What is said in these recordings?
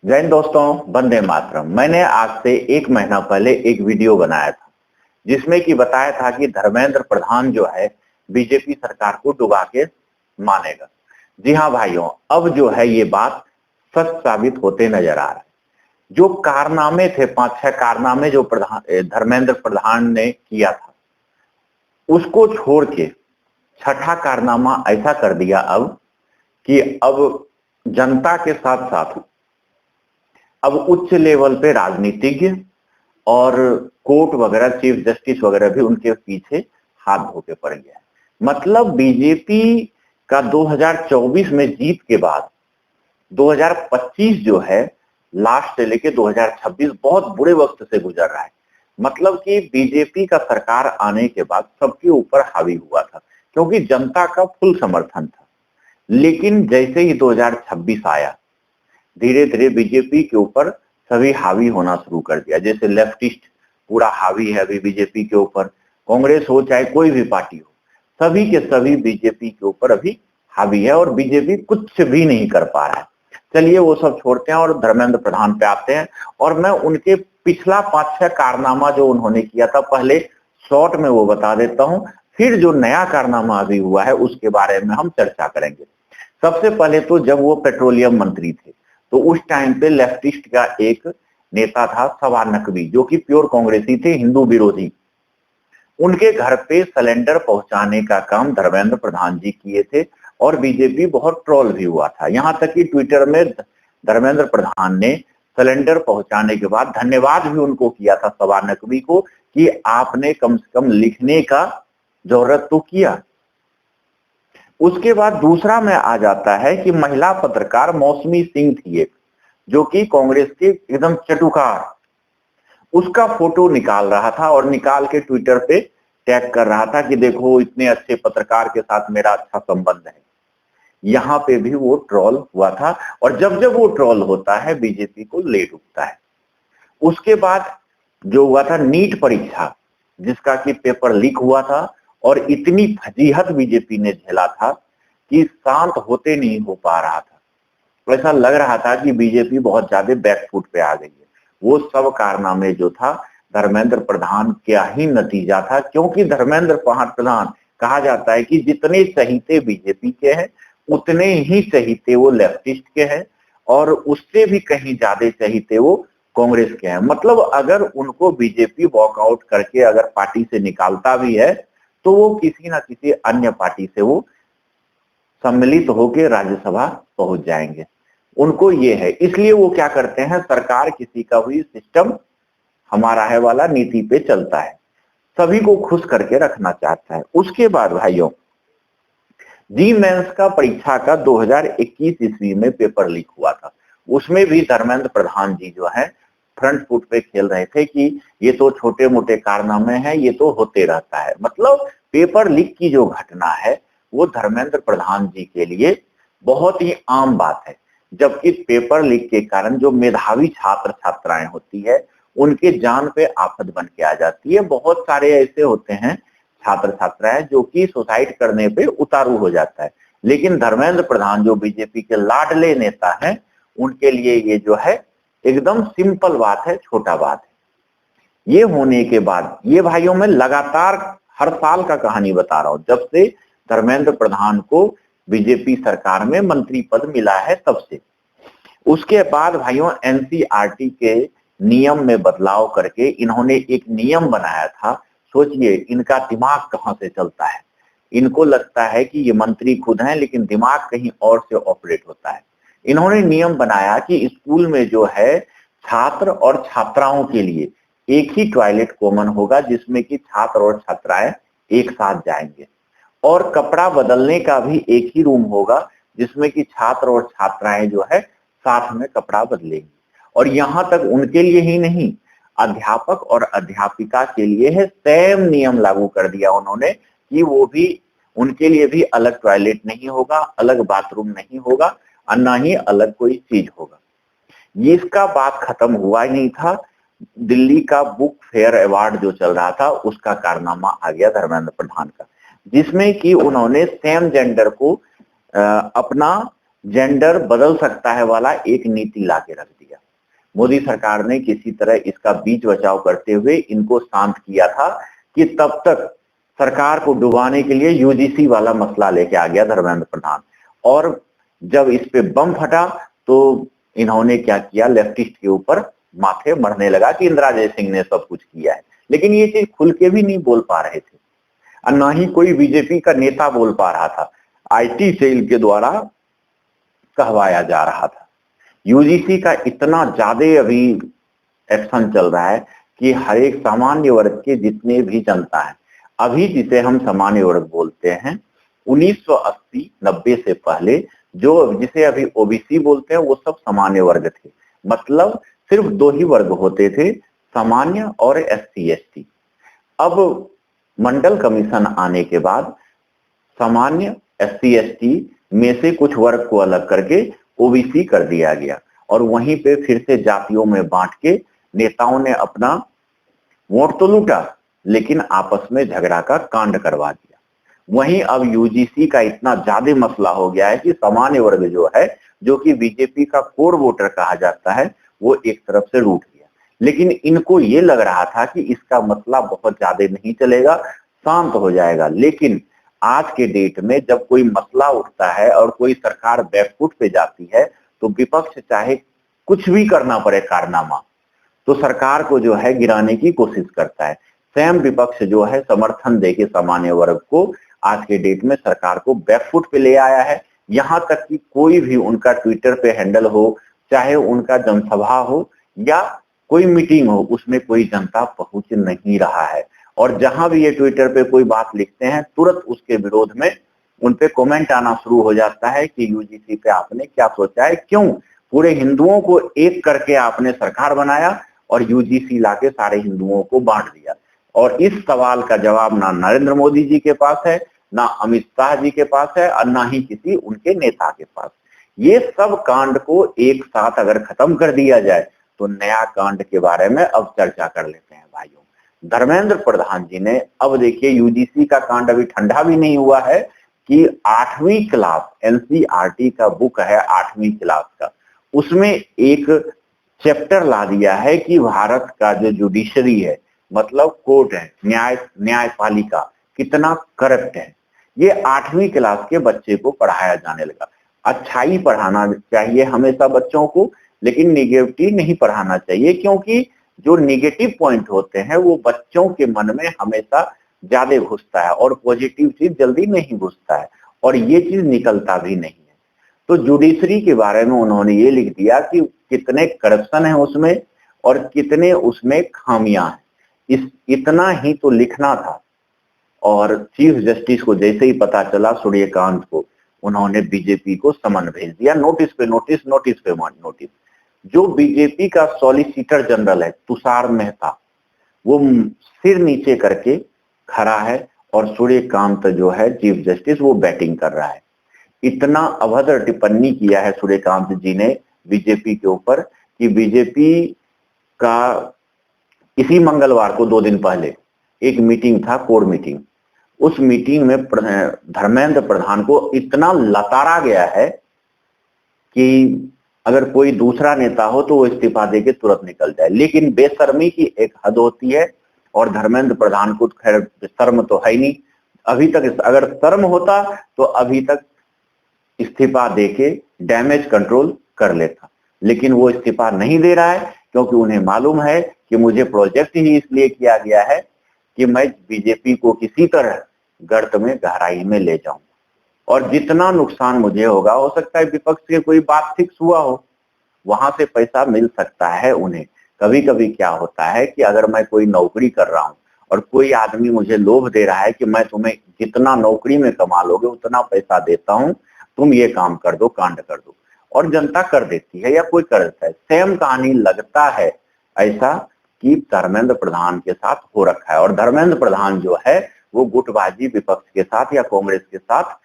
जय हिंद दोस्तों, वंदे मातरम। मैंने आज से 1 महीना पहले एक वीडियो बनाया था जिसमें कि बताया था कि धर्मेंद्र प्रधान जो है बीजेपी सरकार को डुबा के मानेगा। जी हाँ भाइयों, अब जो है ये बात सच साबित होते नजर आ रहा है। जो कारनामे थे, 5-6 कारनामे जो धर्मेंद्र प्रधान ने किया था, उसको छोड़ के छठा कारनामा ऐसा कर दिया अब कि अब जनता के साथ साथ अब उच्च लेवल पे राजनीतिज्ञ और कोर्ट वगैरह, चीफ जस्टिस वगैरह भी उनके पीछे हाथ धो के पड़ गया है। मतलब बीजेपी का 2024 में जीत के बाद 2025 जो है लास्ट से लेके 2026 बहुत बुरे वक्त से गुजर रहा है। मतलब कि बीजेपी का सरकार आने के बाद सबके ऊपर हावी हुआ था क्योंकि जनता का फुल समर्थन था। लेकिन जैसे ही 2026 आया, धीरे धीरे बीजेपी के ऊपर सभी हावी होना शुरू कर दिया। जैसे लेफ्टिस्ट पूरा हावी है अभी बीजेपी के ऊपर, कांग्रेस हो चाहे कोई भी पार्टी हो, सभी के सभी बीजेपी के ऊपर अभी हावी है और बीजेपी कुछ भी नहीं कर पा रहा है। चलिए वो सब छोड़ते हैं और धर्मेंद्र प्रधान पे आते हैं और मैं उनके पिछला 5-6 कारनामा जो उन्होंने किया था पहले शॉर्ट में वो बता देता हूं, फिर जो नया कारनामा अभी हुआ है उसके बारे में हम चर्चा करेंगे। सबसे पहले तो जब वो पेट्रोलियम मंत्री थे तो उस टाइम पे लेफ्टिस्ट का एक नेता था सवा नकवी, जो कि प्योर कांग्रेसी थे, हिंदू विरोधी। उनके घर पे सिलेंडर पहुंचाने का काम धर्मेंद्र प्रधान जी किए थे और बीजेपी बहुत ट्रोल भी हुआ था। यहां तक कि ट्विटर में धर्मेंद्र प्रधान ने सिलेंडर पहुंचाने के बाद धन्यवाद भी उनको किया था सवा नकवी को कि आपने कम से कम लिखने का जरूरत तो किया। उसके बाद दूसरा में आ जाता है कि महिला पत्रकार मौसमी सिंह थी एक, जो कि कांग्रेस के एकदम चटुकार, उसका फोटो निकाल रहा था और निकाल के ट्विटर पे टैग कर रहा था कि देखो इतने अच्छे पत्रकार के साथ मेरा अच्छा संबंध है। यहां पे भी वो ट्रोल हुआ था और जब जब वो ट्रोल होता है बीजेपी को ले डूबता है। उसके बाद जो हुआ था नीट परीक्षा, जिसका कि पेपर लीक हुआ था और इतनी फजीहत बीजेपी ने झेला था कि शांत होते नहीं हो पा रहा था। ऐसा लग रहा था कि बीजेपी बहुत ज्यादा बैकफुट पे आ गई है। वो सब कारनामे जो था धर्मेंद्र प्रधान क्या ही नतीजा था, क्योंकि धर्मेंद्र प्रधान कहा जाता है कि जितने चहीते बीजेपी के हैं उतने ही चहीते वो लेफ्टिस्ट के हैं और उससे भी कहीं ज्यादा चहीते वो कांग्रेस के हैं। मतलब अगर उनको बीजेपी वॉकआउट करके अगर पार्टी से निकालता भी है तो वो किसी ना किसी अन्य पार्टी से वो सम्मिलित होकर राज्यसभा पहुंच जाएंगे। उनको ये है, इसलिए वो क्या करते हैं, सरकार किसी का हुई सिस्टम हमारा है वाला नीति पे चलता है, सभी को खुश करके रखना चाहता है। उसके बाद भाइयों, जी मेंस का परीक्षा का 2021 ईस्वी में पेपर लीक हुआ था। उसमें भी धर्मेंद्र प्रधान जी जो है फ्रंट फुट पे खेल रहे थे कि ये तो छोटे मोटे कारनामे हैं, ये तो होते रहता है। मतलब पेपर लीक की जो घटना है वो धर्मेंद्र प्रधान जी के लिए बहुत ही आम बात है, जबकि पेपर लीक के कारण जो मेधावी छात्र छात्राएं होती है उनके जान पे आफत बन के आ जाती है। बहुत सारे ऐसे होते हैं छात्र छात्राएं जो कि सुसाइड करने पे उतारू हो जाता है, लेकिन धर्मेंद्र प्रधान जो बीजेपी के लाडले नेता हैं उनके लिए ये जो है एकदम सिंपल बात है, छोटा बात है। ये होने के बाद ये भाइयों में लगातार हर साल का कहानी बता रहा हूं, जब से धर्मेंद्र प्रधान को बीजेपी सरकार में मंत्री पद मिला है तब से। उसके बाद भाइयों एनसीईआरटी के नियम में बदलाव करके इन्होंने एक नियम बनाया था। सोचिए इनका दिमाग कहां से चलता है। इनको लगता है कि ये मंत्री खुद हैं लेकिन दिमाग कहीं और से ऑपरेट होता है। इन्होंने नियम बनाया कि स्कूल में जो है छात्र और छात्राओं के लिए एक ही टॉयलेट कॉमन होगा, जिसमें कि छात्र और छात्राएं एक साथ जाएंगे, और कपड़ा बदलने का भी एक ही रूम होगा जिसमें कि छात्र और छात्राएं जो है साथ में कपड़ा बदलेंगे। और यहां तक उनके लिए ही नहीं, अध्यापक और अध्यापिका के लिए है सेम नियम लागू कर दिया उन्होंने कि वो भी, उनके लिए भी अलग टॉयलेट नहीं होगा, अलग बाथरूम नहीं होगा और ना ही अलग कोई चीज होगा। ये इसका बात खत्म हुआ ही नहीं था, दिल्ली का बुक फेयर अवार्ड जो चल रहा था उसका कारनामा आ गया धर्मेंद्र प्रधान का, जिसमें कि उन्होंने सेम जेंडर को अपना जेंडर बदल सकता है वाला एक नीति ला के रख दिया। मोदी सरकार ने किसी तरह इसका बीच बचाव करते हुए इनको शांत किया था कि तब तक सरकार को डुबाने के लिए यूजीसी वाला मसला लेके आ गया धर्मेंद्र प्रधान। और जब इस पे बम फटा तो इन्होंने क्या किया, लेफ्टिस्ट के ऊपर माथे मरने लगा कि इंदिरा जयसिंह ने सब कुछ किया है। लेकिन ये चीज खुल के भी नहीं बोल पा रहे थे और ना ही कोई बीजेपी का नेता बोल पा रहा था। आईटी सेल के द्वारा कहवाया जा रहा था। यूजीसी का इतना ज्यादा अभी एक्शन चल रहा है कि हर एक सामान्य वर्ग के जितने भी जनता है, अभी जिसे हम सामान्य वर्ग बोलते हैं, 1980-90 से पहले जो जिसे अभी ओबीसी बोलते हैं वो सब सामान्य वर्ग थे। मतलब सिर्फ दो ही वर्ग होते थे, सामान्य और एससी एसटी। अब मंडल कमीशन आने के बाद सामान्य एससी एसटी में से कुछ वर्ग को अलग करके ओबीसी कर दिया गया और वहीं पे फिर से जातियों में बांट के नेताओं ने अपना वोट तो लूटा लेकिन आपस में झगड़ा का कांड करवा दिया। वहीं अब यूजीसी का इतना ज्यादा मसला हो गया है कि सामान्य वर्ग जो है, जो कि बीजेपी का कोर वोटर कहा जाता है, वो एक तरफ से रूठ गया। लेकिन इनको ये लग रहा था कि इसका मसला बहुत ज्यादा नहीं चलेगा, शांत हो जाएगा। लेकिन आज के डेट में जब कोई मसला उठता है और कोई सरकार बैकफुट पे जाती है तो विपक्ष चाहे कुछ भी करना पड़े कारनामा, तो सरकार को जो है गिराने की कोशिश करता है। स्वयं विपक्ष जो है समर्थन देके सामान्य वर्ग को आज के डेट में सरकार को बैकफुट पे ले आया है। यहां तक कि कोई भी उनका ट्विटर पे हैंडल हो, चाहे उनका जनसभा हो या कोई मीटिंग हो, उसमें कोई जनता पहुंच नहीं रहा है। और जहां भी ये ट्विटर पे कोई बात लिखते हैं तुरंत उसके विरोध में उन पे कमेंट आना शुरू हो जाता है कि यूजीसी पे आपने क्या सोचा है, क्यों पूरे हिंदुओं को एक करके आपने सरकार बनाया और यूजीसी लाके सारे हिंदुओं को बांट दिया। और इस सवाल का जवाब ना नरेंद्र मोदी जी के पास है, ना अमित शाह जी के पास है और ना ही किसी उनके नेता के पास। ये सब कांड को एक साथ अगर खत्म कर दिया जाए तो नया कांड के बारे में अब चर्चा कर लेते हैं भाइयों। धर्मेंद्र प्रधान जी ने, अब देखिए यूजीसी का कांड अभी ठंडा भी नहीं हुआ है कि 8वीं क्लास एनसीईआरटी का बुक है 8वीं क्लास का, उसमें एक चैप्टर ला दिया है कि भारत का जो जुडिशरी है, मतलब कोर्ट है, न्यायपालिका कितना करप्ट है। ये 8वीं क्लास के बच्चे को पढ़ाया जाने लगा। अच्छा ही पढ़ाना चाहिए हमेशा बच्चों को, लेकिन निगेटिव नहीं पढ़ाना चाहिए, क्योंकि जो निगेटिव पॉइंट होते हैं वो बच्चों के मन में हमेशा ज्यादा घुसता है और पॉजिटिव चीज जल्दी नहीं घुसता है और ये चीज निकलता भी नहीं है। तो जुडिशरी के बारे में उन्होंने ये लिख दिया कि कितने करप्शन है उसमें और कितने उसमें खामियां हैं। इतना ही तो लिखना था। और चीफ जस्टिस को जैसे ही पता चला सूर्यकांत को, उन्होंने बीजेपी को समन भेज दिया, नोटिस पे नोटिस, नोटिस पे नोटिस। जो बीजेपी का सॉलिसिटर जनरल है तुषार मेहता, वो सिर नीचे करके खड़ा है और सूर्यकांत जो है चीफ जस्टिस वो बैटिंग कर रहा है। इतना अभद्र टिप्पणी किया है सूर्यकांत जी ने बीजेपी के ऊपर कि बीजेपी का इसी मंगलवार को 2 दिन पहले एक मीटिंग था, कोर मीटिंग। उस मीटिंग में धर्मेंद्र प्रधान को इतना लताड़ा गया है कि अगर कोई दूसरा नेता हो तो वो इस्तीफा देके तुरंत निकल जाए। लेकिन बेशर्मी की एक हद होती है और धर्मेंद्र प्रधान को खैर शर्म तो है ही नहीं। अभी तक अगर शर्म होता तो अभी तक इस्तीफा देके डैमेज कंट्रोल कर लेता, लेकिन वो इस्तीफा नहीं दे रहा है क्योंकि उन्हें मालूम है कि मुझे प्रोजेक्ट ही इसलिए किया गया है कि मैं बीजेपी को किसी तरह गर्त में, गहराई में ले जाऊं और जितना नुकसान मुझे होगा, हो सकता है विपक्ष के कोई बात फिक्स हुआ हो, वहां से पैसा मिल सकता है उन्हें। कभी कभी क्या होता है कि अगर मैं कोई नौकरी कर रहा हूं और कोई आदमी मुझे लोभ दे रहा है कि मैं तुम्हें जितना नौकरी में कमा लोगे उतना पैसा देता हूं, तुम ये काम कर दो, कांड कर दो, और जनता कर देती है या कोई कर देता है। सेम कहानी लगता है ऐसा कि धर्मेंद्र प्रधान के साथ हो रखा है। और धर्मेंद्र प्रधान जो है वो गुटबाजी विपक्ष के साथ या कांग्रेस के साथ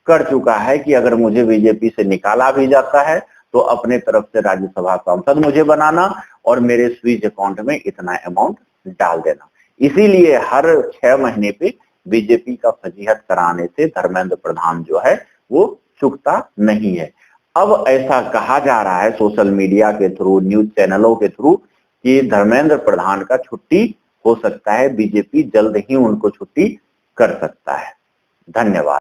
कर चुका है कि अगर मुझे बीजेपी से निकाला भी जाता है तो अपने तरफ से राज्यसभा सांसद मुझे बनाना और मेरे स्विच अकाउंट में इतना अमाउंट डाल देना। इसीलिए हर 6 महीने पे बीजेपी का फजीहत कराने से धर्मेंद्र प्रधान जो है वो चूकता नहीं है। अब ऐसा कहा जा रहा है सोशल मीडिया के थ्रू, न्यूज चैनलों के थ्रू कि धर्मेंद्र प्रधान का छुट्टी हो सकता है, बीजेपी जल्द ही उनको छुट्टी कर सकता है। धन्यवाद।